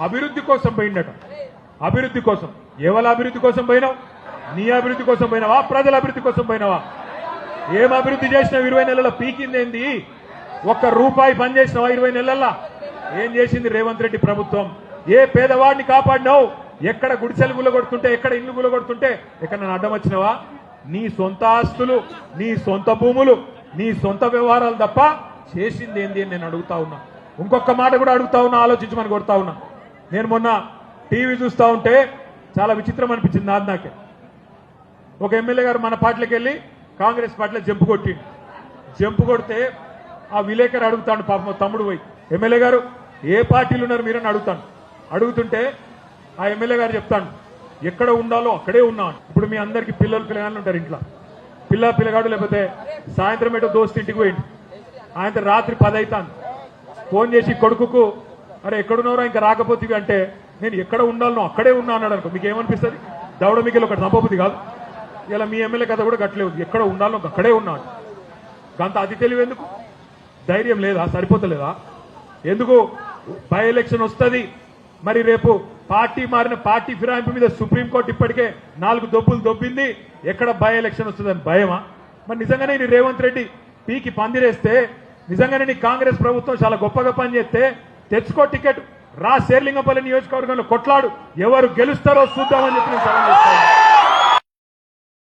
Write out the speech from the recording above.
అభివృద్ధి కోసం పోయిండట. అభివృద్ధి కోసం. ఎవరి అభివృద్ధి కోసం పోయినావు? నీ అభివృద్ధి కోసం పోయినావా? ప్రజల అభివృద్ధి కోసం పోయినావా? ఏం అభివృద్ధి చేసినావు? 20 నెలల పీకిందేంది? ఒక్క రూపాయి పని చేసినావా 20 నెలల్లో? ఏం చేసింది రేవంత్ రెడ్డి ప్రభుత్వం? ఏ పేదవాడిని కాపాడినావు? ఎక్కడ గుడిసెలు గులగొడుతుంటే, ఎక్కడ ఇల్లు గులగొడుతుంటే ఎక్కడ నన్ను అడ్డం వచ్చినావా? నీ సొంత ఆస్తులు, నీ సొంత భూములు, నీ సొంత వ్యవహారాలు తప్ప చేసింది ఏంది అని నేను అడుగుతా ఉన్నా. ఇంకొక మాట కూడా అడుగుతా ఉన్నా, ఆలోచించమని కొడతా ఉన్నా. నేను మొన్న టీవీ చూస్తా ఉంటే చాలా విచిత్రం అనిపించింది నాకే. ఒక ఎమ్మెల్యే గారు మన పార్టీలోకి వెళ్ళి కాంగ్రెస్ పార్టీలో జంపు కొట్టిండు. జంపు కొడితే ఆ విలేకరు అడుగుతాడు, పాపం తమ్ముడు పోయి, ఎమ్మెల్యే గారు ఏ పార్టీలు ఉన్నారు మీరని అడుగుతాను. అడుగుతుంటే ఆ ఎమ్మెల్యే గారు చెప్తాను, ఎక్కడ ఉండాలో అక్కడే ఉన్నాను. ఇప్పుడు మీ అందరికి పిల్లగాళ్ళు ఉంటారు ఇంట్లో. పిల్లగాడు లేకపోతే సాయంత్రం ఏటో దోస్తు ఇంటికి పోయింది. ఆయన రాత్రి 10 అవుతాను. ఫోన్ చేసి కొడుకుకు, అరే ఎక్కడున్నారో ఇంకా రాకపోతే అంటే, నేను ఎక్కడ ఉండాలనో అక్కడే ఉన్నా అన్నాడు అనుకో. మీకు ఏమనిపిస్తుంది? దవడ మిగిలి ఒకటి సంపబుద్ధి కాదు. ఇలా మీ ఎమ్మెల్యే కథ కూడా గట్లేదు. ఎక్కడ ఉండాలో అక్కడే ఉన్నాడు. గంత అతి తెలివి ఎందుకు? ధైర్యం లేదా? సరిపోతలేదా? ఎందుకు? బై ఎలక్షన్ వస్తుంది. మరి రేపు పార్టీ మారిన పార్టీ ఫిరాయింపు మీద సుప్రీంకోర్టు ఇప్పటికే 4 దొబ్బులు దొబ్బింది. ఎక్కడ బై ఎలక్షన్ వస్తుందని భయమా? మరి నిజంగానే నీ రేవంత్ రెడ్డి పీకి పందిరేస్తే, నిజంగానే నీ కాంగ్రెస్ ప్రభుత్వం చాలా గొప్పగా పనిచేస్తే తెచ్చుకో టికెట్, రా శేర్లింగంపల్లి నియోజకవర్గంలో కొట్లాడు, ఎవరు గెలుస్తారో చూద్దామని చెప్పి నేను సవాల్ చేస్తాను.